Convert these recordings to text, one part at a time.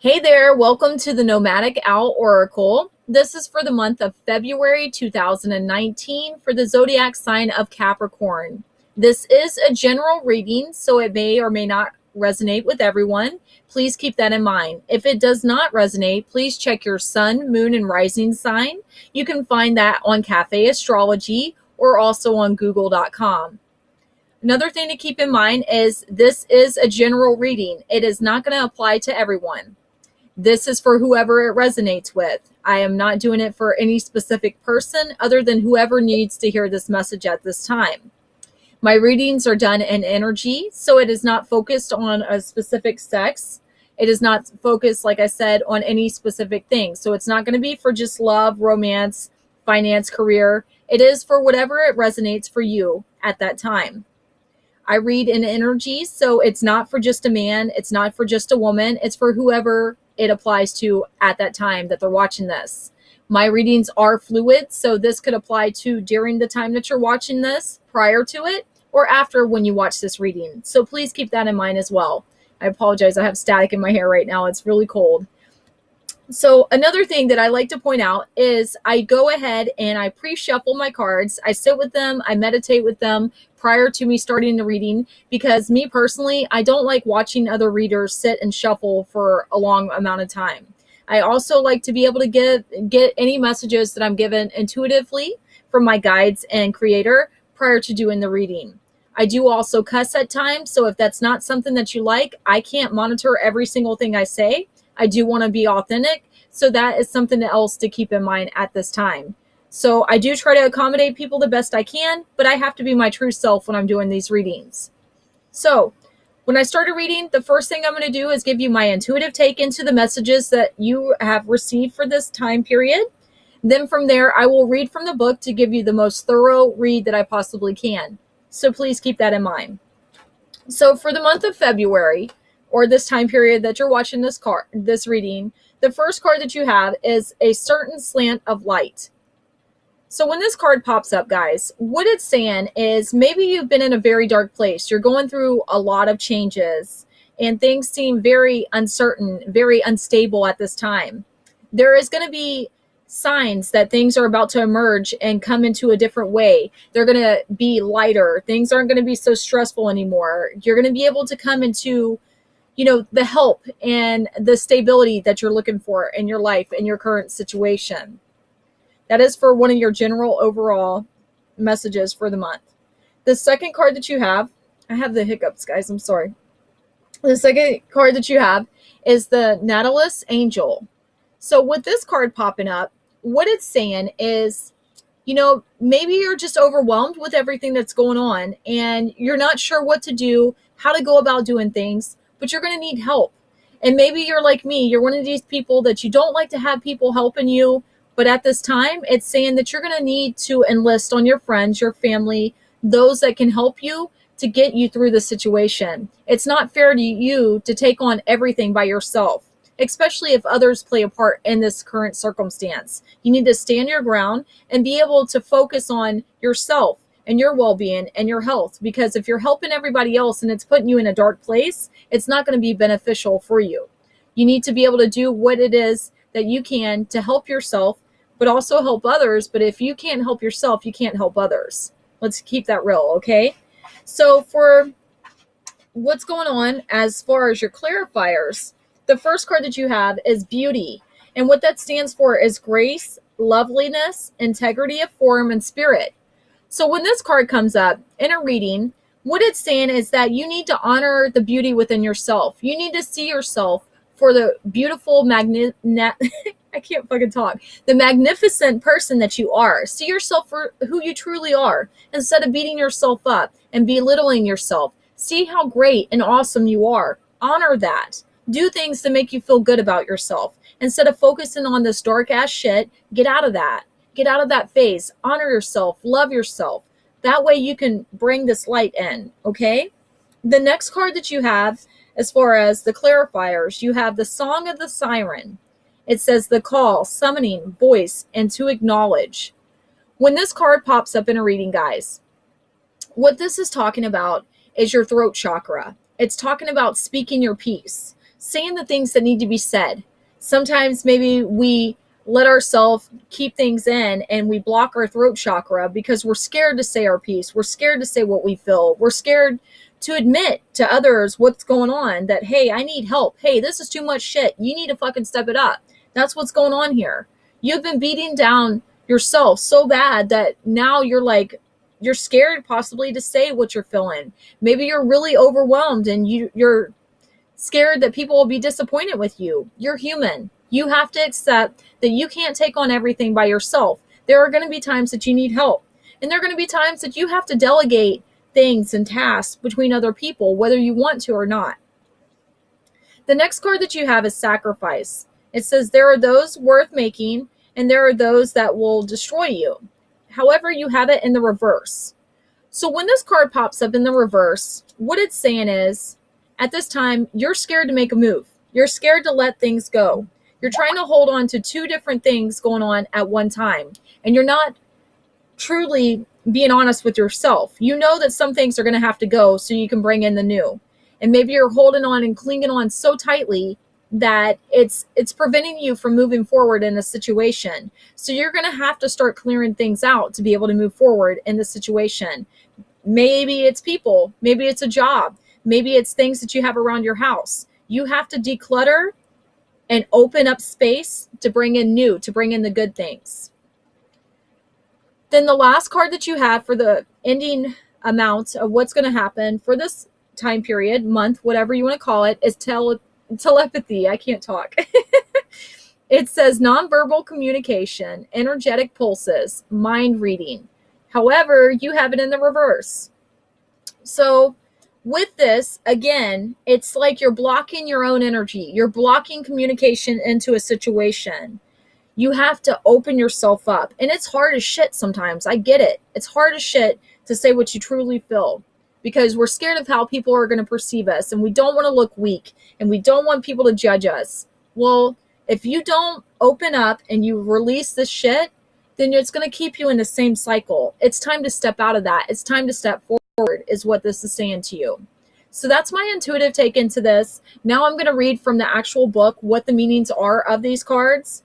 Hey there, welcome to the Nomadic Owl Oracle. This is for the month of February 2019 for the zodiac sign of Capricorn. This is a general reading, so it may or may not resonate with everyone. Please keep that in mind. If it does not resonate, please check your sun, moon, and rising sign. You can find that on Cafe Astrology or also on google.com. Another thing to keep in mind is this is a general reading. It is not going to apply to everyone. This is for whoever it resonates with. I am not doing it for any specific person other than whoever needs to hear this message at this time. My readings are done in energy, so it is not focused on a specific sex. It is not focused, like I said, on any specific thing. So it's not going to be for just love, romance, finance, career. It is for whatever it resonates for you at that time. I read in energy, so it's not for just a man. It's not for just a woman. It's for whoever it applies to at that time that they're watching this. My readings are fluid, so this could apply to during the time that you're watching this, prior to it, or after when you watch this reading. So please keep that in mind as well. I apologize, I have static in my hair right now. It's really cold. So another thing that I like to point out is I go ahead and I pre-shuffle my cards. I sit with them, I meditate with them prior to me starting the reading, because me personally, I don't like watching other readers sit and shuffle for a long amount of time. I also like to be able to get any messages that I'm given intuitively from my guides and creator prior to doing the reading. I do also cuss at times, so if that's not something that you like, I can't monitor every single thing I say. I do want to be authentic, so that is something else to keep in mind at this time. So I do try to accommodate people the best I can, but I have to be my true self when I'm doing these readings. So when I start a reading, the first thing I'm going to do is give you my intuitive take into the messages that you have received for this time period. Then from there, I will read from the book to give you the most thorough read that I possibly can. So please keep that in mind. So for the month of February, or this time period that you're watching this reading, the first card that you have is a certain slant of light. So when this card pops up, guys, what it's saying is maybe you've been in a very dark place. You're going through a lot of changes and things seem very uncertain, very unstable at this time. There is going to be signs that things are about to emerge and come into a different way. They're going to be lighter. Things aren't going to be so stressful anymore. You're going to be able to come into the help and the stability that you're looking for in your life, in your current situation. That is for one of your general overall messages for the month. The second card that you have, I have the hiccups, guys, I'm sorry. The second card that you have is the Nautilus Angel. So with this card popping up, what it's saying is, maybe you're just overwhelmed with everything that's going on and you're not sure what to do, how to go about doing things, but you're going to need help. And maybe you're like me, you're one of these people that you don't like to have people helping you, but at this time, it's saying that you're going to need to enlist on your friends, your family, those that can help you to get you through the situation. It's not fair to you to take on everything by yourself, especially if others play a part in this current circumstance. You need to stand your ground and be able to focus on yourself and your well-being and your health, because if you're helping everybody else and it's putting you in a dark place, it's not going to be beneficial for you. You need to be able to do what it is that you can to help yourself, but also help others. But if you can't help yourself, you can't help others. Let's keep that real, okay? So for what's going on as far as your clarifiers, the first card that you have is beauty. And what that stands for is grace, loveliness, integrity of form, and spirit. So when this card comes up in a reading, what it's saying is that you need to honor the beauty within yourself. You need to see yourself for the beautiful, I can't fucking talk, the magnificent person that you are. See yourself for who you truly are instead of beating yourself up and belittling yourself. See how great and awesome you are. Honor that. Do things to make you feel good about yourself. Instead of focusing on this dark ass shit, get out of that. Get out of that phase. Honor yourself. Love yourself. That way you can bring this light in, okay? The next card that you have, as far as the clarifiers, you have the Song of the Siren. It says the call, summoning, voice, and to acknowledge. When this card pops up in a reading, guys, what this is talking about is your throat chakra. It's talking about speaking your piece. saying the things that need to be said. Sometimes maybe we let ourselves keep things in and we block our throat chakra because we're scared to say our piece. We're scared to say what we feel. We're scared to admit to others what's going on, that, hey, I need help. Hey, this is too much shit. You need to fucking step it up. That's what's going on here. You've been beating down yourself so bad that now you're scared possibly to say what you're feeling. Maybe you're really overwhelmed and you're scared that people will be disappointed with you. You're human. You have to accept that you can't take on everything by yourself. There are going to be times that you need help. And there are going to be times that you have to delegate things and tasks between other people, whether you want to or not. The next card that you have is sacrifice. It says there are those worth making and there are those that will destroy you. However, you have it in the reverse. So when this card pops up in the reverse, what it's saying is, at this time, you're scared to make a move. You're scared to let things go. You're trying to hold on to two different things going on at one time. And you're not truly being honest with yourself. You know that some things are going to have to go so you can bring in the new. And maybe you're holding on and clinging on so tightly that it's preventing you from moving forward in a situation. So you're going to have to start clearing things out to be able to move forward in the situation. Maybe it's people. Maybe it's a job. Maybe it's things that you have around your house. You have to declutter and open up space to bring in new, to bring in the good things. Then the last card that you have for the ending amount of what's going to happen for this time period, month, whatever you want to call it, is telepathy. I can't talk. It says nonverbal communication, energetic pulses, mind reading. However, you have it in the reverse. So with this, again, it's like you're blocking your own energy. You're blocking communication into a situation. You have to open yourself up. And it's hard as shit sometimes. I get it. It's hard as shit to say what you truly feel because we're scared of how people are going to perceive us. And we don't want to look weak. And we don't want people to judge us. Well, if you don't open up and you release this shit, then it's going to keep you in the same cycle. It's time to step out of that. It's time to step forward is what this is saying to you. So that's my intuitive take into this. Now I'm going to read from the actual book what the meanings are of these cards.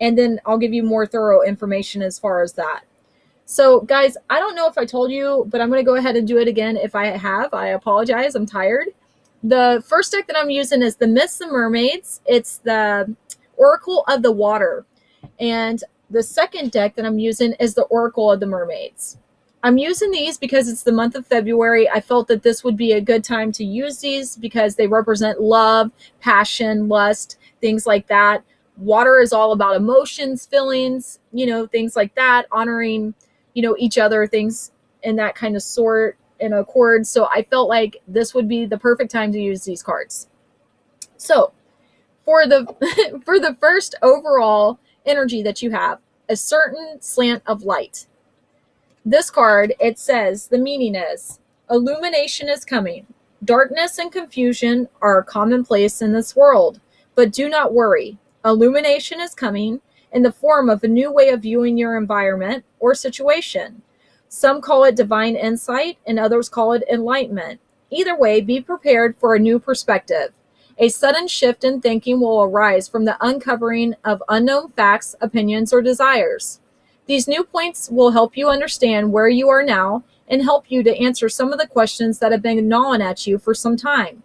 And then I'll give you more thorough information as far as that. So guys, I don't know if I told you, but I'm going to go ahead and do it again. If I have, I apologize. I'm tired. The first deck that I'm using is the Myths and Mermaids. It's the Oracle of the Water. And the second deck that I'm using is the Oracle of the Mermaids. I'm using these because it's the month of February. I felt that this would be a good time to use these because they represent love, passion, lust, things like that. Water is all about emotions, feelings, things like that, honoring, each other, things in that kind of sort and accord. So I felt like this would be the perfect time to use these cards. So for the for the first overall energy that you have, a certain slant of light. This card, it says the meaning is illumination is coming. Darkness and confusion are commonplace in this world, but do not worry. Illumination is coming in the form of a new way of viewing your environment or situation. Some call it divine insight and others call it enlightenment. Either way, be prepared for a new perspective. A sudden shift in thinking will arise from the uncovering of unknown facts, opinions, or desires. These new points will help you understand where you are now and help you to answer some of the questions that have been gnawing at you for some time.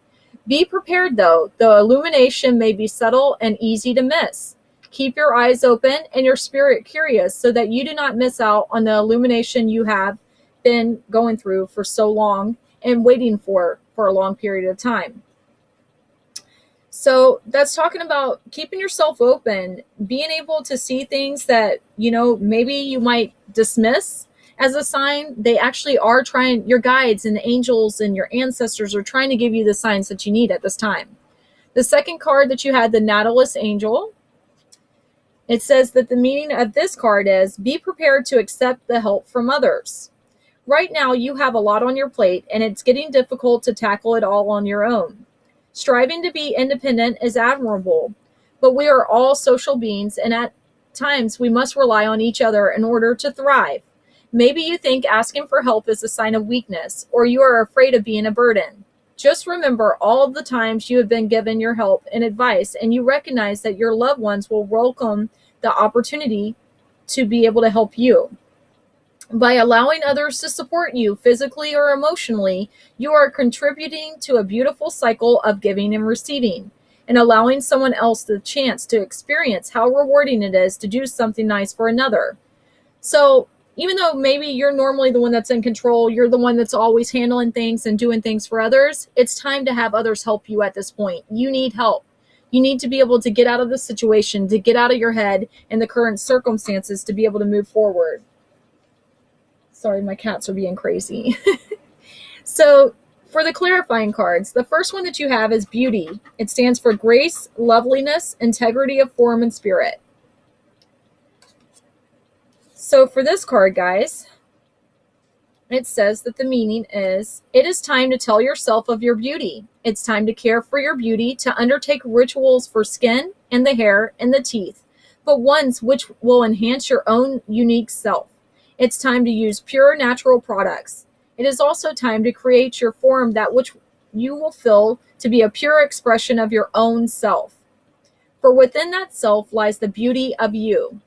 Be prepared though, the illumination may be subtle and easy to miss. Keep your eyes open and your spirit curious so that you do not miss out on the illumination you have been going through for so long and waiting for a long period of time. So that's talking about keeping yourself open, being able to see things that, maybe you might dismiss as a sign. They actually are trying, your guides and angels and your ancestors are trying to give you the signs that you need at this time. The second card that you had, the Nautilus Angel, it says that the meaning of this card is be prepared to accept the help from others. Right now you have a lot on your plate and it's getting difficult to tackle it all on your own. Striving to be independent is admirable, but we are all social beings and at times we must rely on each other in order to thrive. Maybe you think asking for help is a sign of weakness or you are afraid of being a burden. Just remember all of the times you have been given your help and advice, and you recognize that your loved ones will welcome the opportunity to be able to help you. By allowing others to support you physically or emotionally, you are contributing to a beautiful cycle of giving and receiving, and allowing someone else the chance to experience how rewarding it is to do something nice for another. So, even though maybe you're normally the one that's in control, you're the one that's always handling things and doing things for others, it's time to have others help you at this point. You need help. You need to be able to get out of the situation, to get out of your head and the current circumstances to be able to move forward. Sorry, my cats are being crazy. So, for the clarifying cards, the first one that you have is beauty. It stands for grace, loveliness, integrity of form and spirit. So for this card, guys, it says that the meaning is, it is time to tell yourself of your beauty. It's time to care for your beauty, to undertake rituals for skin and the hair and the teeth, but ones which will enhance your own unique self. It's time to use pure natural products. It is also time to create your form that which you will feel to be a pure expression of your own self. For within that self lies the beauty of you.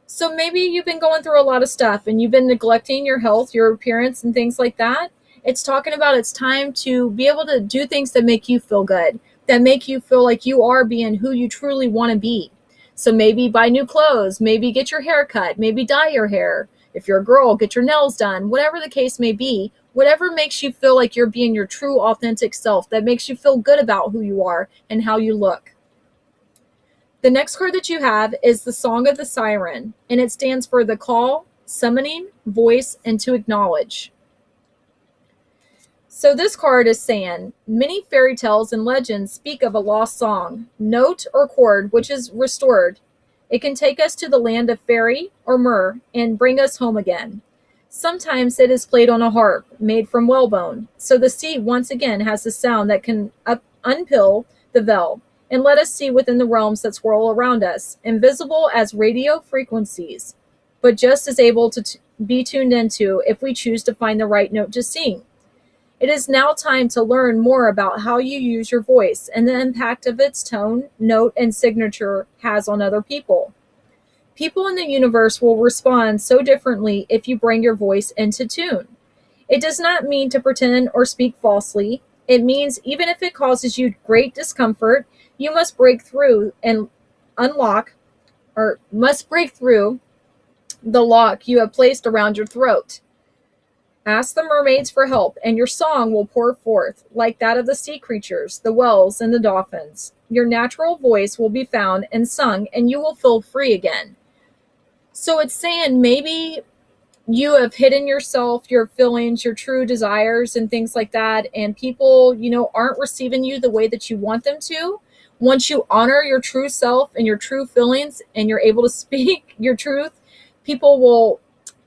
So maybe you've been going through a lot of stuff and you've been neglecting your health, your appearance, and things like that. It's talking about it's time to be able to do things that make you feel good, that make you feel like you are being who you truly want to be. So maybe buy new clothes, maybe get your hair cut, maybe dye your hair. If you're a girl, get your nails done, whatever the case may be, whatever makes you feel like you're being your true authentic self, that makes you feel good about who you are and how you look. The next card that you have is the Song of the Siren, and it stands for the call, summoning, voice, and to acknowledge. So this card is saying, many fairy tales and legends speak of a lost song, note or chord, which is restored. It can take us to the land of fairy or myrrh and bring us home again. Sometimes it is played on a harp made from whalebone, so the sea once again has the sound that can unpill the veil and let us see within the realms that swirl around us, invisible as radio frequencies, but just as able to be tuned into if we choose to find the right note to sing. It is now time to learn more about how you use your voice and the impact of its tone, note, and signature has on other people. People in the universe will respond so differently if you bring your voice into tune. It does not mean to pretend or speak falsely. It means even if it causes you great discomfort, you must break through and break through the lock you have placed around your throat. Ask the mermaids for help, and your song will pour forth, like that of the sea creatures, the whales, and the dolphins. Your natural voice will be found and sung, and you will feel free again. So it's saying maybe you have hidden yourself, your feelings, your true desires, and things like that, and people, aren't receiving you the way that you want them to. Once you honor your true self and your true feelings, and you're able to speak your truth, people will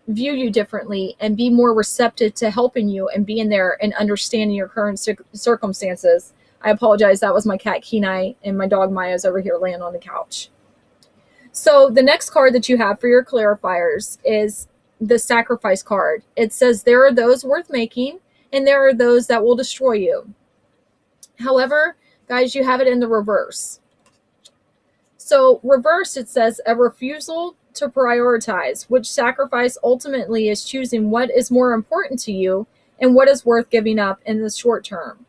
view you differently and be more receptive to helping you and being there and understanding your current circumstances. I apologize. That was my cat Kenai, and my dog Maya's over here laying on the couch. So the next card that you have for your clarifiers is the sacrifice card. It says there are those worth making and there are those that will destroy you. However, guys, you have it in the reverse. So reverse, it says a refusal to prioritize, which sacrifice ultimately is choosing what is more important to you and what is worth giving up in the short term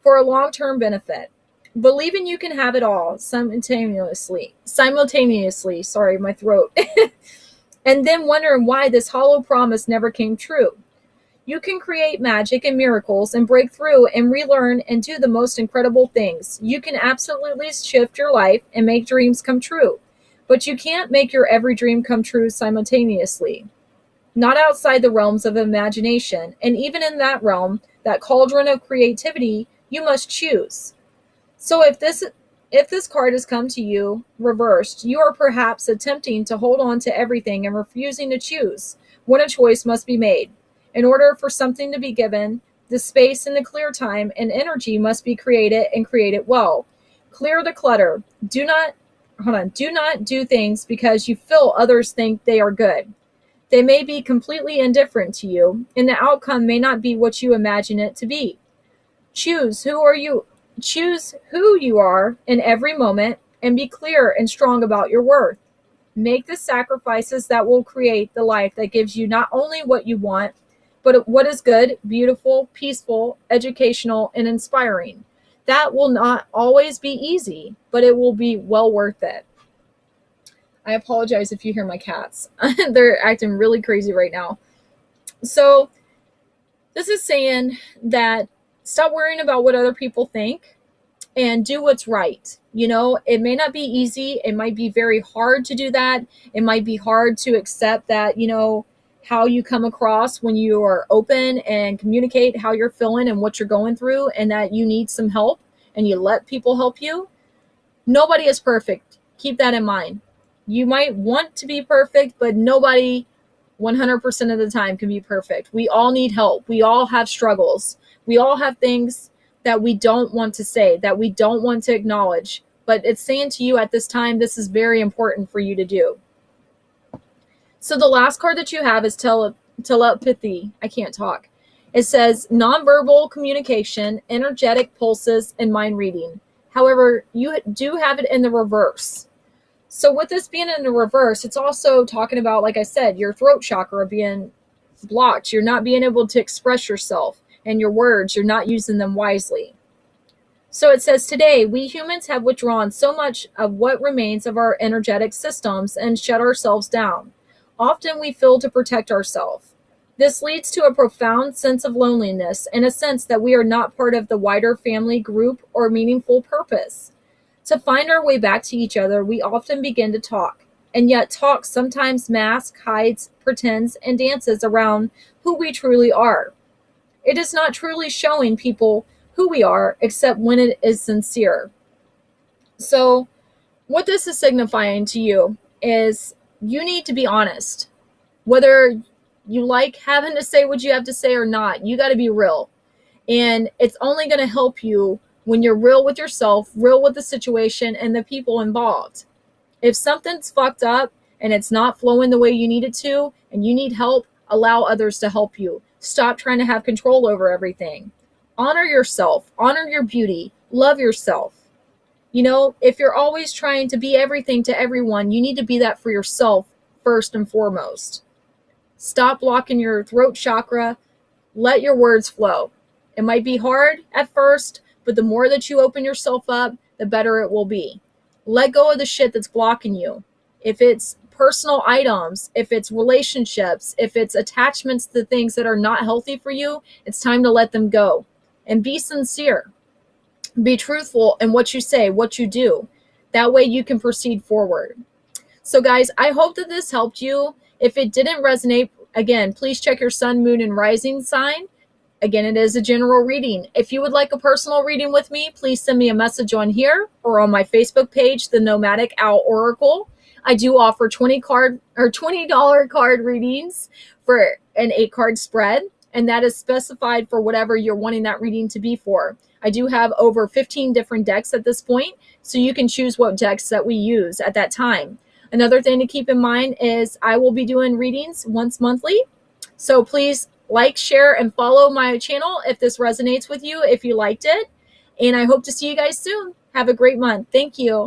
for a long-term benefit. Believing you can have it all simultaneously, sorry, my throat, and then wondering why this hollow promise never came true. You can create magic and miracles and break through and relearn and do the most incredible things. You can absolutely shift your life and make dreams come true. But you can't make your every dream come true simultaneously. Not outside the realms of imagination. And even in that realm, that cauldron of creativity, you must choose. So if this card has come to you reversed, you are perhaps attempting to hold on to everything and refusing to choose when a choice must be made. In order for something to be given, the space and the clear time and energy must be created and created well. Clear the clutter. Do not do things because you feel others think they are good. They may be completely indifferent to you, and the outcome may not be what you imagine it to be. Choose who you are in every moment and be clear and strong about your worth. Make the sacrifices that will create the life that gives you not only what you want, but what is good, beautiful, peaceful, educational, and inspiring. That will not always be easy, but it will be well worth it. I apologize if you hear my cats. They're acting really crazy right now. So, this is saying that stop worrying about what other people think and do what's right. You know, it may not be easy. It might be very hard to do that. It might be hard to accept that, how you come across when you are open and communicate how you're feeling and what you're going through, and that you need some help and you let people help you. Nobody is perfect. Keep that in mind. You might want to be perfect, but nobody 100% of the time can be perfect. We all need help. We all have struggles. We all have things that we don't want to say, that we don't want to acknowledge. But it's saying to you at this time, this is very important for you to do. So the last card that you have is telepathy. I can't talk. It says nonverbal communication, energetic pulses, and mind reading. However, you do have it in the reverse. So with this being in the reverse, it's also talking about, like I said, your throat chakra being blocked. You're not being able to express yourself, and your words, you're not using them wisely. So it says, today, we humans have withdrawn so much of what remains of our energetic systems and shut ourselves down. Often we fail to protect ourselves. This leads to a profound sense of loneliness and a sense that we are not part of the wider family group or meaningful purpose. To find our way back to each other, we often begin to talk, and yet talk sometimes masks, hides, pretends, and dances around who we truly are. It is not truly showing people who we are, except when it is sincere. So, what this is signifying to you is you need to be honest. Whether you like having to say what you have to say or not, you got to be real. And it's only going to help you when you're real with yourself, real with the situation and the people involved. If something's fucked up and it's not flowing the way you need it to, and you need help, allow others to help you. Stop trying to have control over everything. Honor yourself, honor your beauty, love yourself. If you're always trying to be everything to everyone, you need to be that for yourself first and foremost. Stop blocking your throat chakra. Let your words flow. It might be hard at first, but the more that you open yourself up, the better it will be. Let go of the shit that's blocking you. If it's personal items, if it's relationships, if it's attachments to things that are not healthy for you, it's time to let them go. And be sincere. Be truthful in what you say, what you do. That way you can proceed forward. So guys, I hope that this helped you. If it didn't resonate, again, please check your sun, moon, and rising sign. Again, it is a general reading. If you would like a personal reading with me, please send me a message on here or on my Facebook page, The Nomadic Owl Oracle. I do offer $20 card readings for an 8-card spread, and that is specified for whatever you're wanting that reading to be for. I do have over 15 different decks at this point, so you can choose what decks that we use at that time. Another thing to keep in mind is I will be doing readings once monthly, so please like, share, and follow my channel if this resonates with you, if you liked it. And I hope to see you guys soon. Have a great month. Thank you.